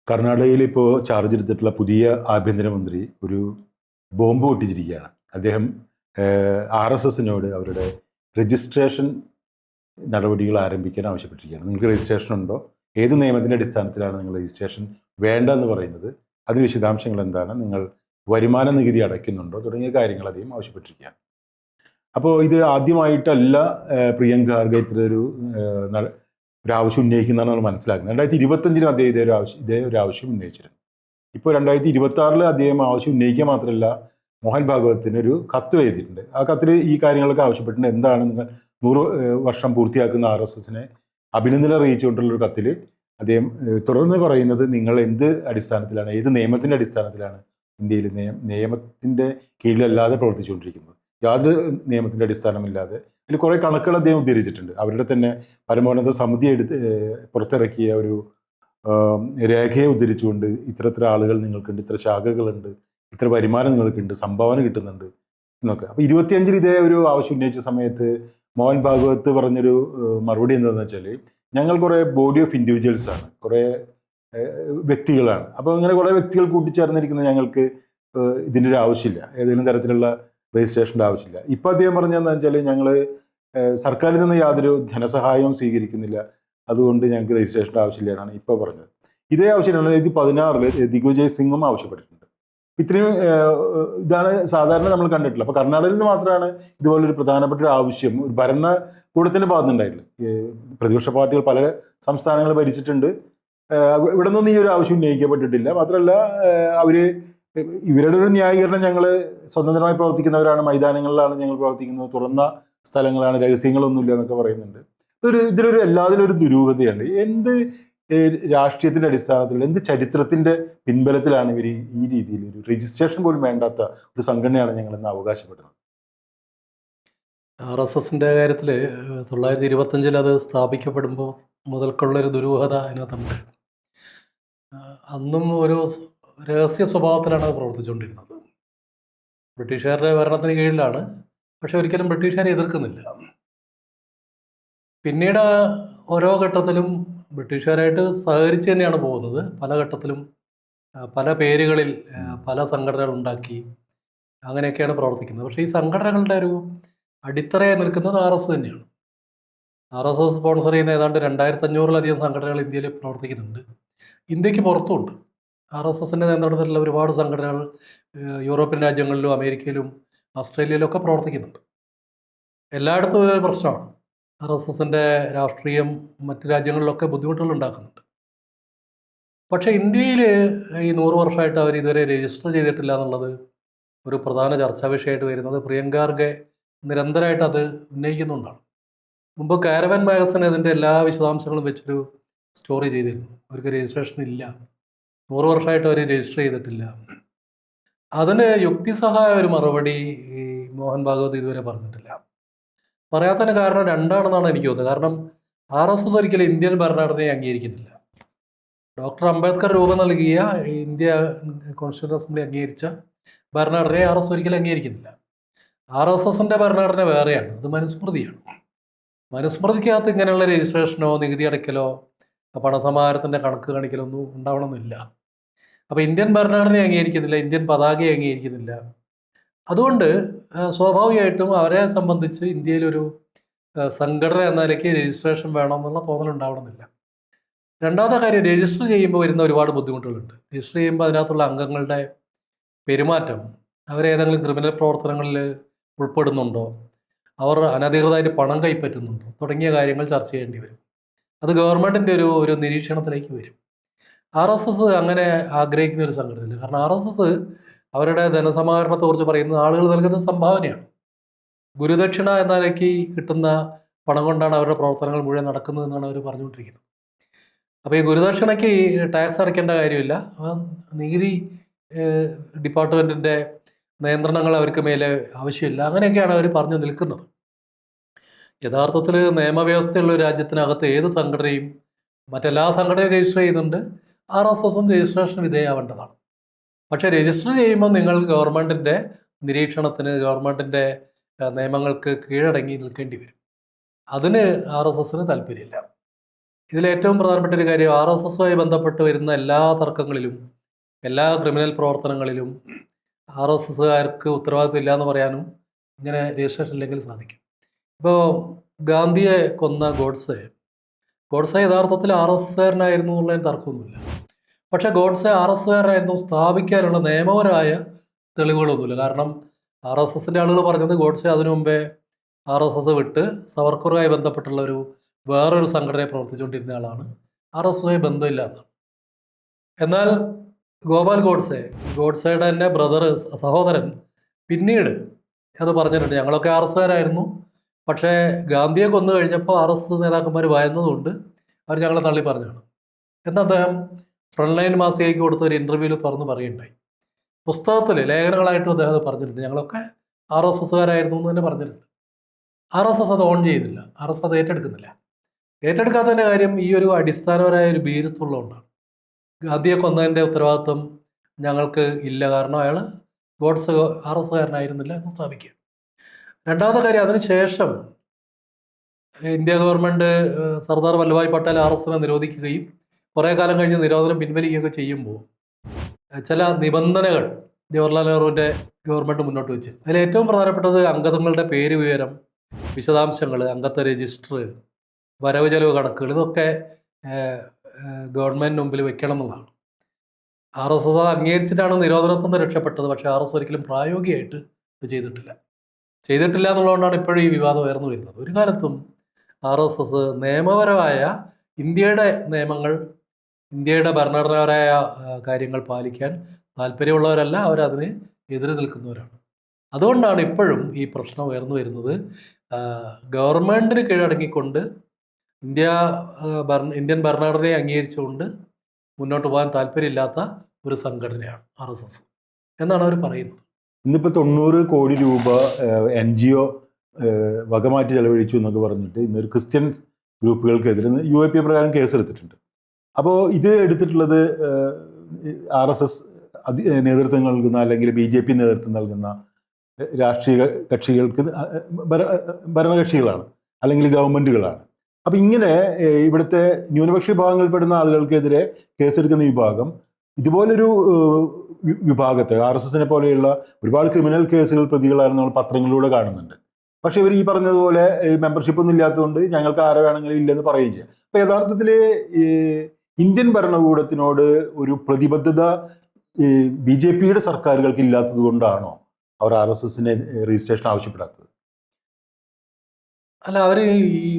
കർണാടകയിൽ ഇപ്പോൾ ചാർജ് എടുത്തിട്ടുള്ള പുതിയ ആഭ്യന്തരമന്ത്രി ഒരു ബോംബ് പൊട്ടിച്ചിരിക്കുകയാണ്. അദ്ദേഹം RSSനോട് അവരുടെ രജിസ്ട്രേഷൻ നടപടികൾ ആരംഭിക്കാൻ ആവശ്യപ്പെട്ടിരിക്കുകയാണ്. നിങ്ങൾക്ക് രജിസ്ട്രേഷൻ ഉണ്ടോ? ഏത് നിയമത്തിൻ്റെ അടിസ്ഥാനത്തിലാണ് നിങ്ങൾ രജിസ്ട്രേഷൻ വേണ്ടെന്ന് പറയുന്നത്? അതിന് വിശദാംശങ്ങൾ എന്താണ്? നിങ്ങൾ വരുമാന നികുതി അടയ്ക്കുന്നുണ്ടോ? തുടങ്ങിയ കാര്യങ്ങൾ അദ്ദേഹം ആവശ്യപ്പെട്ടിരിക്കുകയാണ്. അപ്പോൾ ഇത് ആദ്യമായിട്ടല്ല പ്രിയങ്ക ഖാർഗെ ഒരു ആവശ്യം ഉന്നയിക്കുന്നതാണ് നമ്മൾ മനസ്സിലാക്കുന്നത്. 2025 അദ്ദേഹം ഇതേ ഒരു ആവശ്യം ഉന്നയിച്ചിരുന്നു. ഇപ്പോൾ 2026 അദ്ദേഹം ആവശ്യം ഉന്നയിക്കുക മാത്രമല്ല, മോഹൻ ഭാഗവത്തിന് ഒരു കത്ത് എഴുതിയിട്ടുണ്ട്. ആ കത്തിൽ ഈ കാര്യങ്ങളൊക്കെ ആവശ്യപ്പെട്ടിട്ടുണ്ട്. എന്താണ് നിങ്ങൾ 100 വർഷം പൂർത്തിയാക്കുന്ന RSSനെ അഭിനന്ദനം അറിയിച്ചുകൊണ്ടുള്ളൊരു കത്തിൽ അദ്ദേഹം തുടർന്ന് പറയുന്നത്, നിങ്ങൾ എന്ത് അടിസ്ഥാനത്തിലാണ്, ഏത് നിയമത്തിൻ്റെ അടിസ്ഥാനത്തിലാണ് ഇന്ത്യയിൽ നിയമത്തിൻ്റെ കീഴിലല്ലാതെ പ്രവർത്തിച്ചുകൊണ്ടിരിക്കുന്നത്, യാതൊരു നിയമത്തിൻ്റെ അടിസ്ഥാനമില്ലാതെ. ഇതിൽ കുറേ കണക്കുകൾ അദ്ദേഹം ഉദ്ധരിച്ചിട്ടുണ്ട്. അവരുടെ തന്നെ പരമോന്നത സമിതി പുറത്തിറക്കിയ ഒരു രേഖയെ ഉദ്ധരിച്ചുകൊണ്ട് ഇത്ര ആളുകൾ നിങ്ങൾക്കുണ്ട്, ഇത്ര ശാഖകളുണ്ട്, ഇത്ര വരുമാനം നിങ്ങൾക്കുണ്ട്, സംഭാവന കിട്ടുന്നുണ്ട് എന്നൊക്കെ. അപ്പോൾ 25 ഇതേ ഒരു ആവശ്യം ഉന്നയിച്ച സമയത്ത് മോഹൻ ഭാഗവത് പറഞ്ഞൊരു മറുപടി എന്താണെന്ന് വെച്ചാൽ, ഞങ്ങൾ കുറേ ബോഡി ഓഫ് ഇൻഡിവിജ്വൽസാണ്, കുറേ വ്യക്തികളാണ്. അപ്പോൾ അങ്ങനെ കുറേ വ്യക്തികൾ കൂട്ടിച്ചേർന്നിരിക്കുന്ന ഞങ്ങൾക്ക് ഇതിൻ്റെ ഒരു ആവശ്യമില്ല, ഏതെങ്കിലും തരത്തിലുള്ള രജിസ്ട്രേഷൻ്റെ ആവശ്യമില്ല. ഇപ്പോൾ അദ്ദേഹം പറഞ്ഞതെന്ന് വെച്ചാൽ, ഞങ്ങൾ സർക്കാരിൽ നിന്ന് യാതൊരു ധനസഹായവും സ്വീകരിക്കുന്നില്ല, അതുകൊണ്ട് ഞങ്ങൾക്ക് രജിസ്ട്രേഷൻ്റെ ആവശ്യമില്ല എന്നാണ് ഇപ്പോൾ പറഞ്ഞത്. ഇതേ ആവശ്യം 2016 ദിഗ്വിജയ് സിംഗും ആവശ്യപ്പെട്ടിട്ടുണ്ട്. ഇത്രയും ഇതാണ് സാധാരണ നമ്മൾ കണ്ടിട്ടുള്ളത്. അപ്പോൾ കർണാടകയിൽ നിന്ന് മാത്രമാണ് ഇതുപോലൊരു പ്രധാനപ്പെട്ട ഒരു ആവശ്യം ഒരു ഭരണകൂടത്തിൻ്റെ ഭാഗത്തുനിന്നുണ്ടായിട്ടില്ല. പ്രതിപക്ഷ പാർട്ടികൾ പല സംസ്ഥാനങ്ങൾ ഭരിച്ചിട്ടുണ്ട്, ഇവിടെ നിന്നൊന്നും ഈ ഒരു ആവശ്യം ഉന്നയിക്കപ്പെട്ടിട്ടില്ല. മാത്രമല്ല ഇവരുടെ ഒരു ന്യായീകരണം, ഞങ്ങൾ സ്വതന്ത്രമായി പ്രവർത്തിക്കുന്നവരാണ്, മൈതാനങ്ങളിലാണ് ഞങ്ങൾ പ്രവർത്തിക്കുന്നത്, തുറന്ന സ്ഥലങ്ങളാണ്, രഹസ്യങ്ങളൊന്നുമില്ല എന്നൊക്കെ പറയുന്നുണ്ട്. ഇതിലൊരു എല്ലാത്തിലും ഒരു ദുരൂഹതയുണ്ട്. എന്ത് രാഷ്ട്രീയത്തിൻ്റെ അടിസ്ഥാനത്തിൽ, എന്ത് ചരിത്രത്തിൻ്റെ പിൻബലത്തിലാണ് ഇവർ ഈ രീതിയിൽ ഒരു രജിസ്ട്രേഷൻ പോലും വേണ്ടാത്ത ഒരു സംഘടനയാണ് ഞങ്ങളെന്ന് അവകാശപ്പെടുന്നത്? RSSൻ്റെ കാര്യത്തിൽ 1925 അത് സ്ഥാപിക്കപ്പെടുമ്പോൾ മുതൽക്കുള്ളൊരു ദുരൂഹത അതിനകത്തുണ്ട്. അന്നും ഒരു രഹസ്യ സ്വഭാവത്തിലാണ് അത് പ്രവർത്തിച്ചുകൊണ്ടിരുന്നത്. ബ്രിട്ടീഷുകാരുടെ ഭരണത്തിന് കീഴിലാണ്, പക്ഷെ ഒരിക്കലും ബ്രിട്ടീഷുകാരെ എതിർക്കുന്നില്ല. പിന്നീട് ഓരോ ഘട്ടത്തിലും ബ്രിട്ടീഷുകാരായിട്ട് സഹകരിച്ച് തന്നെയാണ് പോകുന്നത്. പല ഘട്ടത്തിലും പല പേരുകളിൽ പല സംഘടനകൾ ഉണ്ടാക്കി അങ്ങനെയൊക്കെയാണ് പ്രവർത്തിക്കുന്നത്. പക്ഷേ ഈ സംഘടനകളുടെ ഒരു അടിത്തറയായി നിൽക്കുന്നത് RSS തന്നെയാണ്. RSS സ്പോൺസർ ചെയ്യുന്ന ഏതാണ്ട് 2500-ലധികം സംഘടനകൾ ഇന്ത്യയിൽ പ്രവർത്തിക്കുന്നുണ്ട്. ഇന്ത്യക്ക് പുറത്തുമുണ്ട്. RSSൻ്റെ നേതൃത്വത്തിലുള്ള ഒരുപാട് സംഘടനകൾ യൂറോപ്യൻ രാജ്യങ്ങളിലും അമേരിക്കയിലും ഓസ്ട്രേലിയയിലും ഒക്കെ പ്രവർത്തിക്കുന്നുണ്ട്. എല്ലായിടത്തും ഇതൊരു പ്രശ്നമാണ്. RSSൻ്റെ രാഷ്ട്രീയം മറ്റ് രാജ്യങ്ങളിലൊക്കെ ബുദ്ധിമുട്ടുകൾ ഉണ്ടാക്കുന്നുണ്ട്. പക്ഷേ ഇന്ത്യയിൽ ഈ 100 വർഷമായിട്ട് അവർ ഇതുവരെ രജിസ്റ്റർ ചെയ്തിട്ടില്ല എന്നുള്ളത് ഒരു പ്രധാന ചർച്ചാ വിഷയമായിട്ട് വരുന്നത് പ്രിയങ്ക ഖാർഗെ നിരന്തരമായിട്ട് അത് ഉന്നയിക്കുന്നുണ്ടാണ്. മുമ്പ് കാരവൻ മാഗസിൻ ഇതിൻ്റെ എല്ലാ വിശദാംശങ്ങളും വെച്ചൊരു സ്റ്റോറി ചെയ്തിരുന്നു. അവർക്ക് രജിസ്ട്രേഷൻ ഇല്ല, 100 വർഷമായിട്ട് അവർ രജിസ്റ്റർ ചെയ്തിട്ടില്ല. അതിന് യുക്തിസഹായ ഒരു മറുപടി ഈ മോഹൻ ഭാഗവത് ഇതുവരെ പറഞ്ഞിട്ടില്ല. പറയാത്തതിന് കാരണം രണ്ടാണെന്നാണ് എനിക്ക് തോന്നുന്നത്. കാരണം RSS ഒരിക്കലും ഇന്ത്യൻ ഭരണഘടനയെ അംഗീകരിക്കുന്നില്ല. ഡോക്ടർ അംബേദ്കർ രൂപം നൽകിയ ഇന്ത്യ കോൺസ്റ്റിറ്റ്യൂഷൻ അസംബ്ലി അംഗീകരിച്ച ഭരണഘടനയെ RSS ഒരിക്കലും അംഗീകരിക്കുന്നില്ല. RSSൻ്റെ ഭരണഘടന വേറെയാണ്, അത് മനുസ്മൃതിയാണ്. മനുസ്മൃതിക്കകത്ത് ഇങ്ങനെയുള്ള രജിസ്ട്രേഷനോ നികുതി അടയ്ക്കലോ പണസമാഹാരത്തിൻ്റെ കണക്ക് കാണിക്കലൊന്നും ഉണ്ടാവണമെന്നില്ല. അപ്പോൾ ഇന്ത്യൻ ഭരണഘടനയെ അംഗീകരിക്കുന്നില്ല, ഇന്ത്യൻ പതാകയെ അംഗീകരിക്കുന്നില്ല. അതുകൊണ്ട് സ്വാഭാവികമായിട്ടും അവരെ സംബന്ധിച്ച് ഇന്ത്യയിലൊരു സംഘടന എന്ന നിലയ്ക്ക് രജിസ്ട്രേഷൻ വേണമെന്നുള്ള തോന്നലുണ്ടാവണമെന്നില്ല. രണ്ടാമത്തെ കാര്യം, രജിസ്റ്റർ ചെയ്യുമ്പോൾ വരുന്ന ഒരുപാട് ബുദ്ധിമുട്ടുകളുണ്ട്. രജിസ്റ്റർ ചെയ്യുമ്പോൾ അതിനകത്തുള്ള അംഗങ്ങളുടെ പെരുമാറ്റം, അവരേതെങ്കിലും ക്രിമിനൽ പ്രവർത്തനങ്ങളിൽ ഉൾപ്പെടുന്നുണ്ടോ, അവർ അനധികൃതമായിട്ട് പണം കൈപ്പറ്റുന്നുണ്ടോ തുടങ്ങിയ കാര്യങ്ങൾ ചർച്ച ചെയ്യേണ്ടി വരും. അത് ഗവൺമെൻറ്റിൻ്റെ ഒരു നിരീക്ഷണത്തിലേക്ക് വരും. RSS അങ്ങനെ ആഗ്രഹിക്കുന്ന ഒരു സംഘടനയില്ല. കാരണം RSS അവരുടെ ധനസമാഹരണത്തെക്കുറിച്ച് പറയുന്നത് ആളുകൾ നൽകുന്ന സംഭാവനയാണ്. ഗുരുദക്ഷിണ എന്ന നിലയ്ക്ക് കിട്ടുന്ന പണം കൊണ്ടാണ് അവരുടെ പ്രവർത്തനങ്ങൾ മുഴുവൻ നടക്കുന്നതെന്നാണ് അവർ പറഞ്ഞുകൊണ്ടിരിക്കുന്നത്. അപ്പോൾ ഈ ഗുരുദക്ഷിണയ്ക്ക് ടാക്സ് അടയ്ക്കേണ്ട കാര്യമില്ല, നികുതി ഡിപ്പാർട്ട്മെൻറ്റിൻ്റെ നിയന്ത്രണങ്ങൾ അവർക്ക് മേലെ ആവശ്യമില്ല, അങ്ങനെയൊക്കെയാണ് അവർ പറഞ്ഞു നിൽക്കുന്നത്. യഥാർത്ഥത്തിൽ നിയമവ്യവസ്ഥയുള്ള ഒരു രാജ്യത്തിനകത്ത് ഏത് സംഘടനയും മറ്റെല്ലാ സംഘടനയും രജിസ്റ്റർ ചെയ്യുന്നുണ്ട്, RSSും രജിസ്ട്രേഷൻ വിധേയമാവേണ്ടതാണ്. പക്ഷേ രജിസ്റ്റർ ചെയ്യുമ്പോൾ നിങ്ങൾ ഗവൺമെൻറ്റിൻ്റെ നിരീക്ഷണത്തിന്, ഗവൺമെൻറ്റിൻ്റെ നിയമങ്ങൾക്ക് കീഴടങ്ങി നിൽക്കേണ്ടി വരും. അതിന് RSSന് താല്പര്യമില്ല. ഇതിലേറ്റവും പ്രധാനപ്പെട്ട ഒരു കാര്യം RSSുമായി ബന്ധപ്പെട്ട് വരുന്ന എല്ലാ തർക്കങ്ങളിലും എല്ലാ ക്രിമിനൽ പ്രവർത്തനങ്ങളിലും RSSുകാർക്ക് ഉത്തരവാദിത്വം ഇല്ല എന്ന് പറയാനും ഇങ്ങനെ രജിസ്ട്രേഷൻ ഇല്ലെങ്കിൽ സാധിക്കും. ഇപ്പോൾ ഗാന്ധിയെ കൊന്ന ഗോഡ്സെ യഥാർത്ഥത്തിൽ RSSുകാരനായിരുന്നു എന്നുള്ളതിന് തർക്കമൊന്നുമില്ല. പക്ഷേ ഗോഡ്സെ RSSുകാരനായിരുന്നു സ്ഥാപിക്കാനുള്ള നിയമപരമായ തെളിവുകളൊന്നുമില്ല. കാരണം RSSൻ്റെ ആളുകൾ പറഞ്ഞത് ഗോഡ്സെ അതിനു മുമ്പേ RSS വിട്ട് സവർക്കറുമായി ബന്ധപ്പെട്ടുള്ള വേറൊരു സംഘടനയെ പ്രവർത്തിച്ചുകൊണ്ടിരുന്ന ആളാണ്, RSSുമായി ബന്ധമില്ല എന്നാണ്. എന്നാൽ ഗോപാൽ ഗോഡ്സെയുടെ തന്നെ സഹോദരൻ പിന്നീട് അത് പറഞ്ഞിട്ടുണ്ട്, ഞങ്ങളൊക്കെ RSSുകാരായിരുന്നു, പക്ഷേ ഗാന്ധിയെ കൊന്നു കഴിഞ്ഞപ്പോൾ RSS നേതാക്കന്മാർ ഭയന്നതുകൊണ്ട് അവർ ഞങ്ങളെ തള്ളി പറഞ്ഞാണ് എന്ന് അദ്ദേഹം ഫ്രണ്ട് ലൈൻ മാസികയ്ക്ക് കൊടുത്ത ഒരു ഇൻ്റർവ്യൂവിൽ തുറന്ന് പറയുണ്ടായി. പുസ്തകത്തിൽ ലേഖനങ്ങളായിട്ടും അദ്ദേഹം അത് പറഞ്ഞിട്ടുണ്ട്, ഞങ്ങളൊക്കെ RSSുകാരായിരുന്നു എന്ന് തന്നെ പറഞ്ഞിട്ടുണ്ട്. RSS അത് ഓൺ ചെയ്യുന്നില്ല, RSS അത് ഏറ്റെടുക്കാത്തതിൻ്റെ കാര്യം ഈ ഒരു അടിസ്ഥാനപരമായ ഒരു ഭീരുത്വമുള്ളതുകൊണ്ടാണ്. ഗാന്ധിയെ കൊന്നതിൻ്റെ ഉത്തരവാദിത്വം ഞങ്ങൾക്ക് ഇല്ല, കാരണം അയാൾ ഗോഡ്സെ RSSുകാരനായിരുന്നില്ല എന്ന് സ്ഥാപിക്കുക. രണ്ടാമത്തെ കാര്യം, അതിനുശേഷം ഇന്ത്യ ഗവൺമെൻറ് സർദാർ വല്ലഭായ് പട്ടേൽ RSSനെ നിരോധിക്കുകയും കുറേ കാലം കഴിഞ്ഞ് നിരോധനം പിൻവലിക്കുകയൊക്കെ ചെയ്യുമ്പോൾ ചില നിബന്ധനകൾ ജവഹർലാൽ നെഹ്റുവിൻ്റെ ഗവൺമെൻറ് മുന്നോട്ട് വെച്ചിരുന്നു. അതിൽ ഏറ്റവും പ്രധാനപ്പെട്ടത് അംഗങ്ങളുടെ പേര് വിവരം, വിശദാംശങ്ങൾ, അംഗത്വ രജിസ്റ്റർ, വരവ് ചെലവ് കണക്കുകൾ, ഇതൊക്കെ ഗവൺമെൻറ് മുമ്പിൽ വെക്കണം എന്നുള്ളതാണ്. RSS അത് അംഗീകരിച്ചിട്ടാണ് നിരോധനത്തിൽ നിന്ന് രക്ഷപ്പെട്ടത്. പക്ഷേ RSS ഒരിക്കലും പ്രായോഗികമായിട്ട് ഇത് ചെയ്തിട്ടില്ല എന്നുള്ളതുകൊണ്ടാണ് ഇപ്പോഴും ഈ വിവാദം ഉയർന്നു വരുന്നത്. ഒരു കാലത്തും RSS നിയമപരമായ ഇന്ത്യയുടെ നിയമങ്ങൾ, ഇന്ത്യയുടെ ഭരണഘടനാപരമായ കാര്യങ്ങൾ പാലിക്കാൻ താല്പര്യമുള്ളവരല്ല, അവരതിന് എതിര് നിൽക്കുന്നവരാണ്. അതുകൊണ്ടാണ് ഇപ്പോഴും ഈ പ്രശ്നം ഉയർന്നു വരുന്നത്. ഗവൺമെൻറ്റിന് കീഴടങ്ങിക്കൊണ്ട് ഇന്ത്യൻ ഭരണഘടനയെ അംഗീകരിച്ചുകൊണ്ട് മുന്നോട്ട് പോകാൻ താല്പര്യമില്ലാത്ത ഒരു സംഘടനയാണ് RSS എന്നാണ് അവർ പറയുന്നത്. ഇന്നിപ്പോൾ 90 കോടി രൂപ NGO വകമാറ്റി ചെലവഴിച്ചു എന്നൊക്കെ പറഞ്ഞിട്ട് ഇന്നൊരു ക്രിസ്ത്യൻ ഗ്രൂപ്പുകൾക്കെതിരെ UAP പ്രകാരം കേസെടുത്തിട്ടുണ്ട്. അപ്പോൾ ഇത് എടുത്തിട്ടുള്ളത് RSS നേതൃത്വം നൽകുന്ന അല്ലെങ്കിൽ BJP നേതൃത്വം നൽകുന്ന രാഷ്ട്രീയ കക്ഷികൾക്ക് ഭരണകക്ഷികളാണ് അല്ലെങ്കിൽ ഗവൺമെൻറ്റുകളാണ്. അപ്പം ഇങ്ങനെ ഇവിടുത്തെ ന്യൂനപക്ഷ വിഭാഗങ്ങളിൽപ്പെടുന്ന ആളുകൾക്കെതിരെ കേസെടുക്കുന്ന വിഭാഗം ഇതുപോലൊരു വിഭാഗത്തെ RSSനെ പോലെയുള്ള ഒരുപാട് ക്രിമിനൽ കേസുകൾ പ്രതികളായിരുന്നു നമ്മൾ പത്രങ്ങളിലൂടെ കാണുന്നുണ്ട്. പക്ഷേ ഇവർ ഈ പറഞ്ഞതുപോലെ മെമ്പർഷിപ്പ് ഒന്നും ഇല്ലാത്തതുകൊണ്ട് ഞങ്ങൾക്ക് ആരെ വേണമെങ്കിലും ഇല്ലെന്ന് പറയുകയും ചെയ്യാം. അപ്പോൾ യഥാർത്ഥത്തിൽ ഇന്ത്യൻ ഭരണകൂടത്തിനോട് ഒരു പ്രതിബദ്ധത BJPയുടെ സർക്കാരുകൾക്ക് ഇല്ലാത്തത് കൊണ്ടാണോ അവർ RSSനെ രജിസ്ട്രേഷൻ ആവശ്യപ്പെടാത്തത്? അല്ല, അവർ ഈ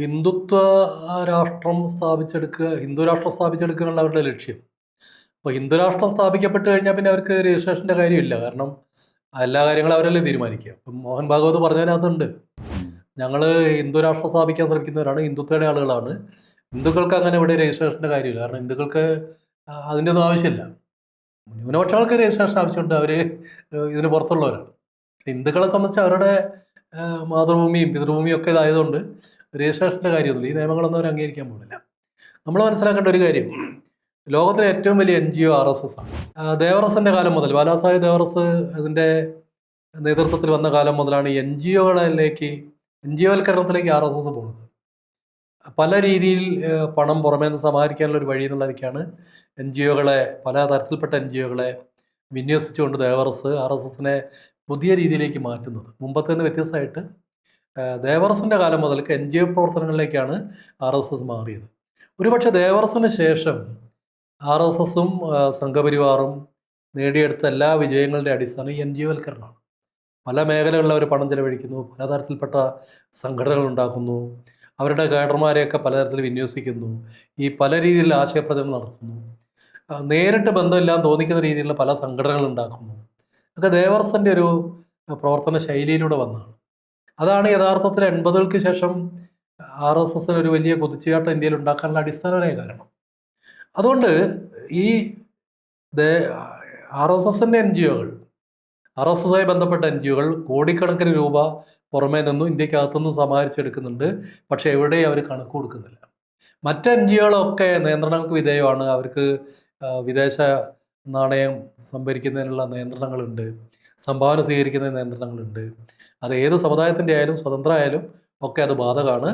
ഹിന്ദു രാഷ്ട്രം സ്ഥാപിച്ചെടുക്കുക എന്നുള്ള അവരുടെ ലക്ഷ്യം. അപ്പോൾ ഹിന്ദു രാഷ്ട്രം സ്ഥാപിക്കപ്പെട്ട് കഴിഞ്ഞാൽ പിന്നെ അവർക്ക് രജിസ്ട്രേഷൻ്റെ കാര്യമില്ല. കാരണം എല്ലാ കാര്യങ്ങളും അവരല്ലേ തീരുമാനിക്കുക. ഇപ്പം മോഹൻ ഭാഗവത് പറഞ്ഞതിനകത്തുണ്ട്, ഞങ്ങൾ ഹിന്ദു രാഷ്ട്രം സ്ഥാപിക്കാൻ ശ്രമിക്കുന്നവരാണ്, ഹിന്ദുത്വയുടെ ആളുകളാണ്, ഹിന്ദുക്കൾക്ക് അങ്ങനെ ഇവിടെ രജിസ്ട്രേഷൻ്റെ കാര്യമില്ല. കാരണം ഹിന്ദുക്കൾക്ക് അതിൻ്റെ ഒന്നും ആവശ്യമില്ല. ന്യൂനപക്ഷങ്ങൾക്ക് രജിസ്ട്രേഷൻ ആവശ്യമുണ്ട്, അവർ ഇതിന് പുറത്തുള്ളവരാണ്. ഹിന്ദുക്കളെ സംബന്ധിച്ച് അവരുടെ മാതൃഭൂമിയും പിതൃഭൂമിയും ഒക്കെ ഇതായതുകൊണ്ട് രജിസ്ട്രേഷൻ്റെ കാര്യമൊന്നുമില്ല. ഈ നിയമങ്ങളൊന്നും അവർ അംഗീകരിക്കാൻ പോകുന്നില്ല. നമ്മൾ മനസ്സിലാക്കേണ്ട ഒരു കാര്യം, ലോകത്തിലെ ഏറ്റവും വലിയ NGO RSS ആണ്. ദേവറസിൻ്റെ കാലം മുതൽ, ബാലാസാഹേബ് ദേവറസ് അതിൻ്റെ നേതൃത്വത്തിൽ വന്ന കാലം മുതലാണ് NGO-വൽക്കരണത്തിലേക്ക് RSS പോകുന്നത്. പല രീതിയിൽ പണം പുറമേ നിന്ന് സമാഹരിക്കാനുള്ള ഒരു വഴി എന്നുള്ളതൊക്കെയാണ് പല തരത്തിൽപ്പെട്ട NGO-കളെ വിന്യസിച്ചുകൊണ്ട് ദേവറസ് RSSനെ പുതിയ രീതിയിലേക്ക് മാറ്റുന്നത്. മുമ്പത്തെ നിന്ന് വ്യത്യസ്തമായിട്ട് ദേവറസിൻ്റെ കാലം മുതൽക്ക് NGO പ്രവർത്തനങ്ങളിലേക്കാണ് RSS മാറിയത്. ഒരുപക്ഷെ ദേവറസിന് ശേഷം RSSും സംഘപരിവാറും നേടിയെടുത്ത എല്ലാ വിജയങ്ങളുടെ അടിസ്ഥാനം ഈ NGO-വൽക്കരണമാണ്. പല മേഖലകളിൽ അവർ പണം ചെലവഴിക്കുന്നു, പലതരത്തിൽപ്പെട്ട സംഘടനകൾ ഉണ്ടാക്കുന്നു, അവരുടെ കേഡർമാരെയൊക്കെ പലതരത്തിൽ വിന്യസിക്കുന്നു, ഈ പല രീതിയിലുള്ള ആശയപ്രചരണം നടത്തുന്നു, നേരിട്ട് ബന്ധമില്ലാന്ന് തോന്നിക്കുന്ന രീതിയിലുള്ള പല സംഘടനകൾ ഉണ്ടാക്കുന്നു. അതൊക്കെ ദേവറസിൻ്റെ ഒരു പ്രവർത്തന ശൈലിയിലൂടെ വന്നതാണ്. അതാണ് യഥാർത്ഥത്തിൽ 80-കൾക്ക് ശേഷം RSSന് ഒരു വലിയ കുതിച്ചുചാട്ടം ഇന്ത്യയിൽ ഉണ്ടാക്കാനുള്ള അടിസ്ഥാനപരമായ കാരണം. അതുകൊണ്ട് ഈ RSSൻ്റെ RSSുമായി ബന്ധപ്പെട്ട NGO-കൾ കോടിക്കണക്കിന് രൂപ പുറമേ നിന്നും ഇന്ത്യക്കകത്തുനിന്നും സമാഹരിച്ചെടുക്കുന്നുണ്ട്. പക്ഷേ എവിടെയും അവർ കണക്ക് കൊടുക്കുന്നില്ല. മറ്റ് NGO-കളൊക്കെ നിയന്ത്രണങ്ങൾക്ക് വിധേയമാണ്. അവർക്ക് വിദേശ നാണയം സംഭരിക്കുന്നതിനുള്ള നിയന്ത്രണങ്ങളുണ്ട്, സംഭാവന സ്വീകരിക്കുന്ന നിയന്ത്രണങ്ങളുണ്ട്. അത് ഏത് സമുദായത്തിൻ്റെ ആയാലും സ്വതന്ത്രമായാലും ഒക്കെ അത് ബാധകമാണ്.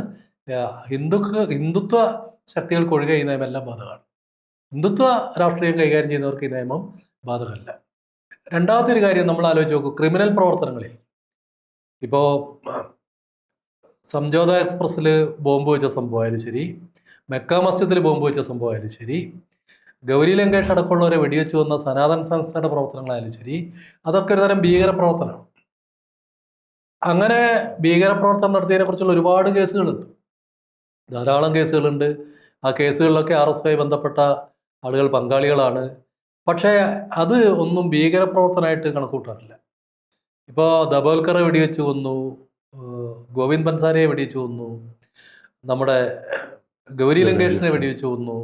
ഹിന്ദുത്വ ശക്തികൾക്കൊഴികെ ഈ നിയമമെല്ലാം ബാധകമാണ്. ഹിന്ദുത്വ രാഷ്ട്രീയം കൈകാര്യം ചെയ്യുന്നവർക്ക് ഈ നിയമം ബാധകമല്ല. രണ്ടാമത്തെ ഒരു കാര്യം നമ്മൾ ആലോചിച്ച് നോക്കൂ. ക്രിമിനൽ പ്രവർത്തനങ്ങളിൽ ഇപ്പോൾ സംജോത എക്സ്പ്രസ്സിൽ ബോംബ് വെച്ച സംഭവമായാലും ശരി, മെക്ക മസ്ജിദിൽ ബോംബ് വെച്ച സംഭവമായാലും ശരി, ഗൗരി ലങ്കേഷ് അടക്കമുള്ളവരെ വെടിവെച്ച് വന്ന സനാതൻ സംസ്ഥയുടെ പ്രവർത്തനങ്ങളായാലും ശരി, അതൊക്കെ ഒരു തരം ഭീകരപ്രവർത്തനമാണ്. അങ്ങനെ ഭീകരപ്രവർത്തനം നടത്തിയതിനെ കുറിച്ചുള്ള ഒരുപാട് കേസുകളുണ്ട്, ധാരാളം കേസുകളുണ്ട്. ആ കേസുകളിലൊക്കെ RSI ബന്ധപ്പെട്ട ആളുകൾ പങ്കാളികളാണ്. പക്ഷേ അത് ഒന്നും ഭീകരപ്രവർത്തനമായിട്ട് കണക്കൂട്ടാറില്ല. ഇപ്പോൾ ദബോൽക്കറെ വെടിവെച്ച് കൊന്നു, ഗോവിന്ദ് പൻസാരയെ വെടിവെച്ച് കൊന്നു, നമ്മുടെ ഗൗരി ലങ്കേഷിനെ വെടിവെച്ച് കൊന്നു.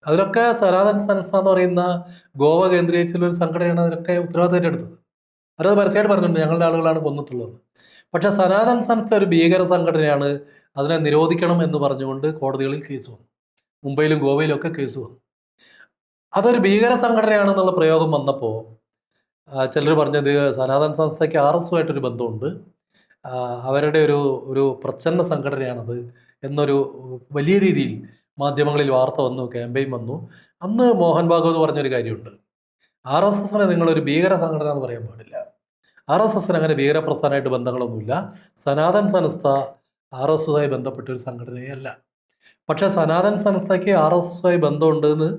അതിലൊക്കെ സനാതൻ സംസ്ഥ എന്ന് പറയുന്ന ഗോവ കേന്ദ്രീകരിച്ചുള്ള ഒരു സംഘടനയാണ് അതിലൊക്കെ ഉത്തരവാദിത്തം ഏറ്റെടുത്തത്. അവരത് പരസ്യമായിട്ട് പറഞ്ഞിട്ടുണ്ട്, ഞങ്ങളുടെ ആളുകളാണ് കൊന്നിട്ടുള്ളത്. പക്ഷേ സനാതൻ സംസ്ഥ ഒരു ഭീകര സംഘടനയാണ്, അതിനെ നിരോധിക്കണം എന്ന് പറഞ്ഞുകൊണ്ട് കോടതികളിൽ കേസ് വന്നു. മുംബൈയിലും ഗോവയിലും ഒക്കെ കേസ് വന്നു. അതൊരു ഭീകര സംഘടനയാണെന്നുള്ള പ്രയോഗം വന്നപ്പോൾ ചിലർ പറഞ്ഞത് സനാതൻ സംസ്ഥയ്ക്ക് RSUമായിട്ടൊരു ബന്ധമുണ്ട്, അവരുടെ ഒരു പ്രച്ഛന്ന സംഘടനയാണത് എന്നൊരു വലിയ രീതിയിൽ മാധ്യമങ്ങളിൽ വാർത്ത വന്നു, ക്യാമ്പയിൻ വന്നു. അന്ന് മോഹൻ ഭാഗവത് പറഞ്ഞൊരു കാര്യമുണ്ട്, RSSനെ നിങ്ങളൊരു ഭീകര സംഘടന എന്ന് പറയാൻ പാടില്ല. RSSന് അങ്ങനെ ഭീകരപ്രസ്ഥാനമായിട്ട് ബന്ധങ്ങളൊന്നുമില്ല. സനാതൻ സംസ്ഥ RSUമായി ബന്ധപ്പെട്ടൊരു സംഘടനയല്ല. പക്ഷേ സനാതൻ സംസ്ഥയ്ക്ക് RSUമായി ബന്ധമുണ്ടെന്ന്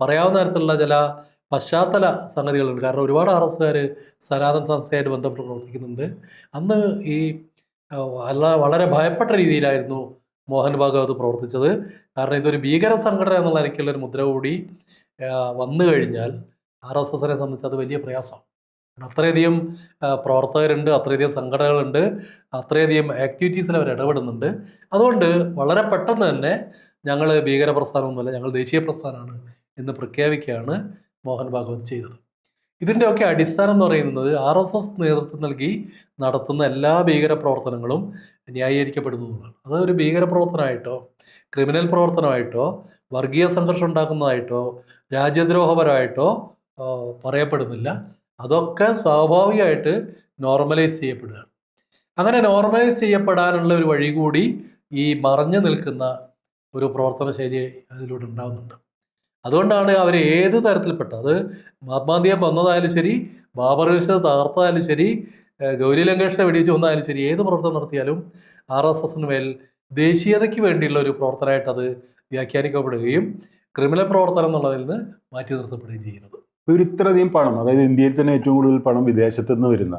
പറയാവുന്ന തരത്തിലുള്ള ചില പശ്ചാത്തല സംഗതികളുണ്ട്. കാരണം ഒരുപാട് RSUകാർ സനാതൻ സംസ്ഥയായിട്ട് ബന്ധപ്പെട്ട് പ്രവർത്തിക്കുന്നുണ്ട്. അന്ന് ഈ വളരെ ഭയപ്പെട്ട രീതിയിലായിരുന്നു മോഹൻ ഭാഗവത് പ്രവർത്തിച്ചത്. കാരണം ഇതൊരു ഭീകര സംഘടന എന്നുള്ള നിലയ്ക്കുള്ളൊരു മുദ്ര കൂടി വന്നു കഴിഞ്ഞാൽ RSSനെ സംബന്ധിച്ച് അത് വലിയ പ്രയാസമാണ്. അത്രയധികം പ്രവർത്തകരുണ്ട്, അത്രയധികം സംഘടനകളുണ്ട്, അത്രയധികം ആക്ടിവിറ്റീസിൽ അവർ ഇടപെടുന്നുണ്ട്. അതുകൊണ്ട് വളരെ പെട്ടെന്ന് തന്നെ ഞങ്ങൾ ഭീകര പ്രസ്ഥാനമൊന്നുമല്ല, ഞങ്ങൾ ദേശീയ പ്രസ്ഥാനമാണ് എന്ന് പ്രഖ്യാപിക്കുകയാണ് മോഹൻ ഭാഗവത് ചെയ്തത്. ഇതിൻ്റെയൊക്കെ അടിസ്ഥാനം എന്ന് പറയുന്നത് RSS നേതൃത്വം നൽകി നടത്തുന്ന എല്ലാ ഭീകര പ്രവർത്തനങ്ങളും ന്യായീകരിക്കപ്പെടുന്നതാണ്. അതൊരു ഭീകര പ്രവർത്തനമായിട്ടോ ക്രിമിനൽ പ്രവർത്തനമായിട്ടോ വർഗീയ സംഘർഷം ഉണ്ടാക്കുന്നതായിട്ടോ രാജ്യദ്രോഹപരമായിട്ടോ പറയപ്പെടുന്നില്ല. അതൊക്കെ സ്വാഭാവികമായിട്ട് നോർമലൈസ് ചെയ്യപ്പെടുകയാണ്. അങ്ങനെ നോർമലൈസ് ചെയ്യപ്പെടാനുള്ള ഒരു വഴി കൂടി ഈ മറഞ്ഞു നിൽക്കുന്ന ഒരു പ്രവർത്തന ശൈലി അതിലൂടെ ഉണ്ടാകുന്നുണ്ട്. അതുകൊണ്ടാണ് അവർ ഏത് തരത്തിൽപ്പെട്ട, അത് മഹാത്മാഗാന്ധിയെ കൊന്നതായാലും ശരി, ബാബർ മസ്ജിദ് തകർത്തതായാലും ശരി, ഗൗരി ലങ്കേഷിനെ വെടിവെച്ച് കൊന്നതായാലും ശരി, ഏത് പ്രവർത്തനം നടത്തിയാലും RSSന് മേൽ ദേശീയതയ്ക്ക് വേണ്ടിയുള്ള ഒരു പ്രവർത്തനമായിട്ട് അത് വ്യാഖ്യാനിക്കപ്പെടുകയും ക്രിമിനൽ പ്രവർത്തനം എന്നുള്ളതിൽ നിന്ന് മാറ്റി നിർത്തപ്പെടുകയും ചെയ്യുന്നത്. ഇത്രയധികം പണം, അതായത് ഇന്ത്യയിൽ തന്നെ ഏറ്റവും കൂടുതൽ പണം വിദേശത്തു നിന്ന് വരുന്ന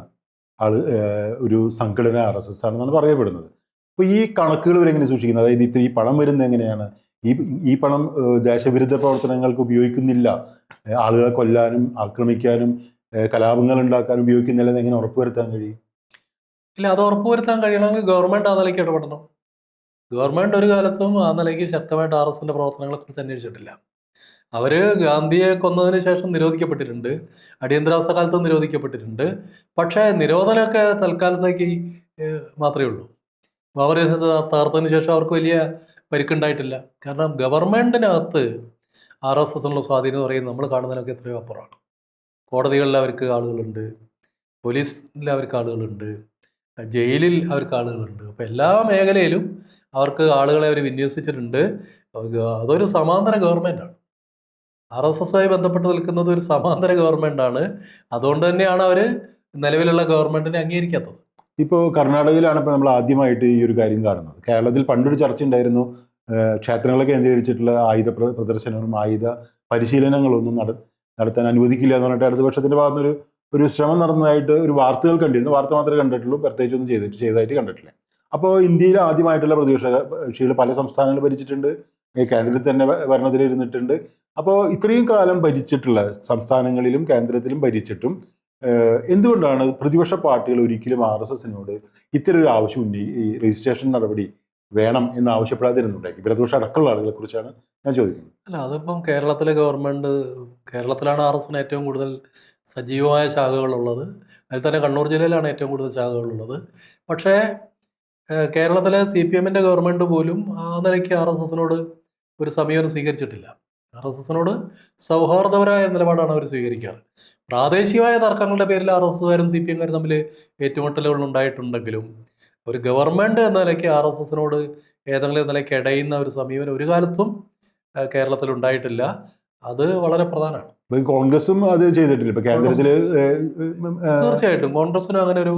ഒരു സംഘടന RSS ആണെന്നാണ് പറയപ്പെടുന്നത്. അപ്പോൾ ഈ കണക്കുകൾ ഇവരെങ്ങനെ സൂക്ഷിക്കുന്നത്? അതായത് ഈ പണം വരുന്നത് എങ്ങനെയാണ്? ഈ പണം ദേശവിരുദ്ധ പ്രവർത്തനങ്ങൾക്ക് ഉപയോഗിക്കുന്നില്ല, ആളുകളെ കൊല്ലാനും ആക്രമിക്കാനും കലാപങ്ങൾ ഉണ്ടാക്കാനും ഉപയോഗിക്കുന്നില്ലെന്ന് എങ്ങനെ ഉറപ്പുവരുത്താൻ കഴിയും? ഇല്ല, അത് ഉറപ്പുവരുത്താൻ കഴിയണമെങ്കിൽ ഗവൺമെൻറ് ആ നിലയ്ക്ക് ഇടപെടണം. ഗവൺമെൻറ് ഒരു കാലത്തും ആ നിലയ്ക്ക് ശക്തമായിട്ട് RSSൻ്റെ പ്രവർത്തനങ്ങളെക്കുറിച്ച് അന്വേഷിച്ചിട്ടില്ല. അവർ ഗാന്ധിയെ കൊന്നതിന് ശേഷം നിരോധിക്കപ്പെട്ടിട്ടുണ്ട്, അടിയന്തരാവസ്ഥ കാലത്ത് നിരോധിക്കപ്പെട്ടിട്ടുണ്ട്. പക്ഷേ നിരോധനമൊക്കെ തൽക്കാലത്തേക്ക് മാത്രമേ ഉള്ളൂ. ബാബർ മസ്ജിദ് തകർത്തതിന് ശേഷം അവർക്ക് വലിയ പരിക്കുണ്ടായിട്ടില്ല. കാരണം ഗവൺമെൻറ്റിനകത്ത് RSSനുള്ള സ്വാധീനം എന്ന് പറയുന്നത് നമ്മൾ കാണുന്നതിനൊക്കെ എത്രയോ അപ്പുറമാണ്. കോടതികളിൽ അവർക്ക് ആളുകളുണ്ട്, പോലീസിൽ അവർക്ക് ആളുകളുണ്ട്, ജയിലിൽ അവർക്ക് ആളുകളുണ്ട്. അപ്പോൾ എല്ലാ മേഖലയിലും അവർക്ക് ആളുകളെ അവർ വിന്യസിച്ചിട്ടുണ്ട്. അതൊരു സമാന്തര ഗവൺമെൻറ്റാണ്. RSSമായി ബന്ധപ്പെട്ട് നിൽക്കുന്നത് ഒരു സമാന്തര ഗവൺമെൻറ്റാണ്. അതുകൊണ്ട് തന്നെയാണ് അവർ നിലവിലുള്ള ഗവൺമെൻറ്റിനെ അംഗീകരിക്കാത്തത്. ഇപ്പോൾ കർണാടകയിലാണ് ഇപ്പോൾ നമ്മൾ ആദ്യമായിട്ട് ഈ ഒരു കാര്യം കാണുന്നത്. കേരളത്തിൽ പണ്ടൊരു ചർച്ച ഉണ്ടായിരുന്നു, ക്ഷേത്രങ്ങളെ കേന്ദ്രീകരിച്ചിട്ടുള്ള ആയുധ പ്രദർശനവും ആയുധ പരിശീലനങ്ങളൊന്നും നടത്താൻ അനുവദിക്കില്ല എന്ന് പറഞ്ഞിട്ട് ഇടതുപക്ഷത്തിൻ്റെ ഭാഗത്തുനിന്ന് ഒരു ശ്രമം നടന്നതായിട്ട് ഒരു വാർത്തകൾ കണ്ടിരുന്നു. വാർത്ത മാത്രമേ കണ്ടിട്ടുള്ളൂ, പ്രത്യേകിച്ചൊന്നും ചെയ്തതായിട്ട് കണ്ടിട്ടില്ല. അപ്പോൾ ഇന്ത്യയിൽ ആദ്യമായിട്ടുള്ള പ്രതിപക്ഷ കക്ഷികൾ പല സംസ്ഥാനങ്ങൾ ഭരിച്ചിട്ടുണ്ട്, കേന്ദ്രത്തിൽ തന്നെ ഭരണത്തിലിരുന്നിട്ടുണ്ട്. അപ്പോൾ ഇത്രയും കാലം ഭരിച്ചിട്ടുള്ള സംസ്ഥാനങ്ങളിലും കേന്ദ്രത്തിലും ഭരിച്ചിട്ടും എന്തുകൊണ്ടാണ് പ്രതിപക്ഷ പാർട്ടികൾ ഒരിക്കലും RSSനോട് ഇത്തരം ഒരു ആവശ്യം ഈ രജിസ്ട്രേഷൻ നടപടി വേണം എന്ന് ആവശ്യപ്പെടാതിരുന്നുണ്ടാക്കി? പ്രതിപക്ഷ അടക്കമുള്ള ആളുകളെ കുറിച്ചാണ് ഞാൻ ചോദിക്കുന്നത്. അല്ല, അതിപ്പം കേരളത്തിലെ ഗവൺമെൻറ്, കേരളത്തിലാണ് RSSന് ഏറ്റവും കൂടുതൽ സജീവമായ ശാഖകളുള്ളത്. അതിൽ തന്നെ കണ്ണൂർ ജില്ലയിലാണ് ഏറ്റവും കൂടുതൽ ശാഖകളുള്ളത്. പക്ഷേ കേരളത്തിലെ CPMൻ്റെ ഗവൺമെൻറ് പോലും ആ നിലയ്ക്ക് RSSനോട് ഒരു സമീപനം സ്വീകരിച്ചിട്ടില്ല. RSSനോട് സൗഹാർദ്ദപരമായ നിലപാടാണ് അവർ സ്വീകരിക്കാറ്. പ്രാദേശികമായ തർക്കങ്ങളുടെ പേരിൽ RSSകാരും CPMകാരും തമ്മിൽ ഏറ്റുമുട്ടലുകൾ ഉണ്ടായിട്ടുണ്ടെങ്കിലും ഒരു ഗവൺമെൻറ് എന്ന നിലയ്ക്ക് RSSനോട് ഏതെങ്കിലും നിലയ്ക്ക് ഇടയുന്ന ഒരു സമീപനം ഒരു കാലത്തും കേരളത്തിൽ ഉണ്ടായിട്ടില്ല. അത് വളരെ പ്രധാനമാണ്. ഇപ്പൊ കോൺഗ്രസും അത് ചെയ്തിട്ടില്ല. ഇപ്പൊ കേന്ദ്രത്തില് തീർച്ചയായിട്ടും കോൺഗ്രസിനും അങ്ങനെ ഒരു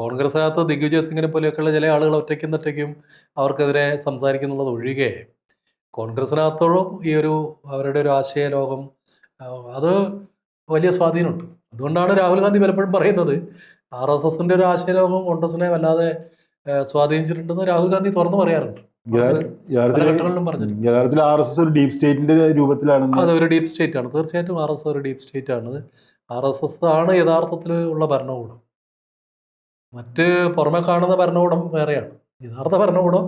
കോൺഗ്രസിനകത്ത് ദിഗ്വിജയ് സിംഗിനെ പോലെയൊക്കെയുള്ള ചില ആളുകൾ ഒറ്റയ്ക്കും അവർക്കെതിരെ സംസാരിക്കുന്നുള്ളത് ഒഴികെ കോൺഗ്രസിനകത്തോളം ഈ ഒരു അവരുടെ ഒരു ആശയ ലോകം അത് വലിയ സ്വാധീനമുണ്ട്. അതുകൊണ്ടാണ് രാഹുൽ ഗാന്ധി പലപ്പോഴും പറയുന്നത് RSSന്റെ ഒരു ആശയ ലോകം കോൺഗ്രസിനെ വല്ലാതെ സ്വാധീനിച്ചിട്ടുണ്ടെന്ന് രാഹുൽ ഗാന്ധി തുറന്നു പറയാറുണ്ട്. യഥാർത്ഥത്തിൽ RSS ഒരു ഡീപ് സ്റ്റേറ്റിന്റെ രൂപത്തിലാണ്. അതൊരു ഡീപ് സ്റ്റേറ്റ് ആണ്. തീർച്ചയായിട്ടും RSS ഒരു ഡീപ് സ്റ്റേറ്റ് ആണ്. RSS ആണ് യഥാർത്ഥത്തിൽ ഉള്ള ഭരണകൂടം. മറ്റ് പുറമെ കാണുന്ന ഭരണകൂടം വേറെയാണ്. യഥാർത്ഥ ഭരണകൂടം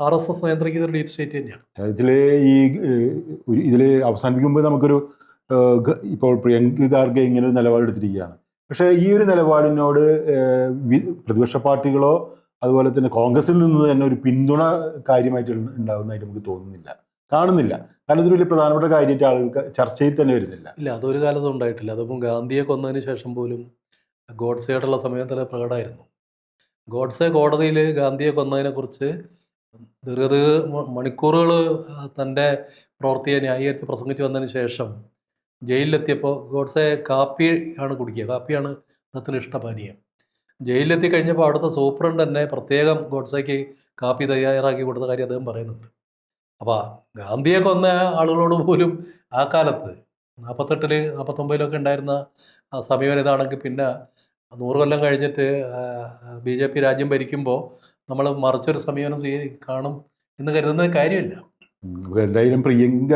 RSS നിയന്ത്രിക്കുന്ന ഒരു ഡീപ് സ്റ്റേറ്റ് തന്നെയാണ്. ഇതില് അവസാനിപ്പിക്കുമ്പോൾ നമുക്കൊരു ഇപ്പോൾ പ്രിയങ്ക ഖാർഗെ ഇങ്ങനെ ഒരു നിലപാടെടുത്തിരിക്കുകയാണ്. പക്ഷേ ഈ ഒരു നിലപാടിനോട് പ്രതിപക്ഷ പാർട്ടികളോ അതുപോലെ തന്നെ കോൺഗ്രസിൽ നിന്ന് തന്നെ ഒരു പിന്തുണ കാര്യമായിട്ട് ഉണ്ടാകുന്നതായിട്ട് നമുക്ക് കാണുന്നില്ല. കാരണം ഇതൊരു വലിയ പ്രധാനപ്പെട്ട കാര്യമായിട്ട് ആളുകൾക്ക് ചർച്ചയിൽ തന്നെ വരുന്നില്ല. ഇല്ല, അതൊരു കാലത്തും ഉണ്ടായിട്ടില്ല. അതിപ്പം ഗാന്ധിയെ കൊന്നതിന് ശേഷം പോലും ഗോഡ്സെയായിട്ടുള്ള സമയത്തിൽ പ്രകടമായിരുന്നു. ഗോഡ്സെ കോടതിയിൽ ഗാന്ധിയെ കൊന്നതിനെക്കുറിച്ച് മണിക്കൂറുകൾ തൻ്റെ പ്രവൃത്തിയെ ന്യായീകരിച്ച് പ്രസംഗിച്ച് വന്നതിന് ശേഷം ജയിലിലെത്തിയപ്പോൾ ഗോഡ്സെ കാപ്പി ആണ് കുടിക്കുക. കാപ്പിയാണ് അദ്ദേഹത്തിന് ഇഷ്ടപാനീയം. ജയിലിലെത്തി കഴിഞ്ഞപ്പോൾ അവിടുത്തെ സൂപ്രണ്ട് തന്നെ പ്രത്യേകം ഗോഡ്സെക്ക് കാപ്പി തയ്യാറാക്കി കൊടുത്ത കാര്യം അദ്ദേഹം പറയുന്നുണ്ട്. അപ്പോൾ ഗാന്ധിയെ കൊന്ന ആളുകളോട് പോലും ആ കാലത്ത് 48 49 ഉണ്ടായിരുന്ന സമീപനം ഇതാണെങ്കിൽ പിന്നെ 100 കൊല്ലം കഴിഞ്ഞിട്ട് BJP രാജ്യം ഭരിക്കുമ്പോൾ നമ്മൾ മറിച്ചൊരു സമീപനം കാണും എന്ന് കരുതുന്ന കാര്യമില്ല. എന്തായാലും പ്രിയങ്ക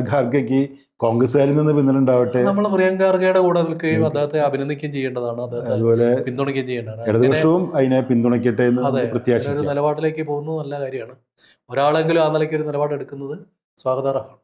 ഖാർഗെക്ക് കോൺഗ്രസ്സുകാരിൽ നിന്ന് പിന്തുണയുണ്ടാവട്ടെ. നമ്മൾ പ്രിയങ്ക ഖാർഗെയുടെ കൂടെ നിൽക്കുകയും അദ്ദേഹത്തെ അഭിനന്ദിക്കുകയും ചെയ്യേണ്ടതാണ്. അദ്ദേഹത്തെ പിന്തുണയ്ക്കുകയും ചെയ്യേണ്ടതാണ്. ഇടതുപക്ഷവും അതിനെ പിന്തുണയ്ക്കട്ടെ എന്ന് പ്രത്യാശിക്കുന്നു. ഒരു നിലപാടിലേക്ക് പോകുന്നത് നല്ല കാര്യമാണ്. ഒരാളെങ്കിലും ആ നിലയ്ക്ക് ഒരു നിലപാടെടുക്കുന്നത് സ്വാഗതാർഹമാണ്.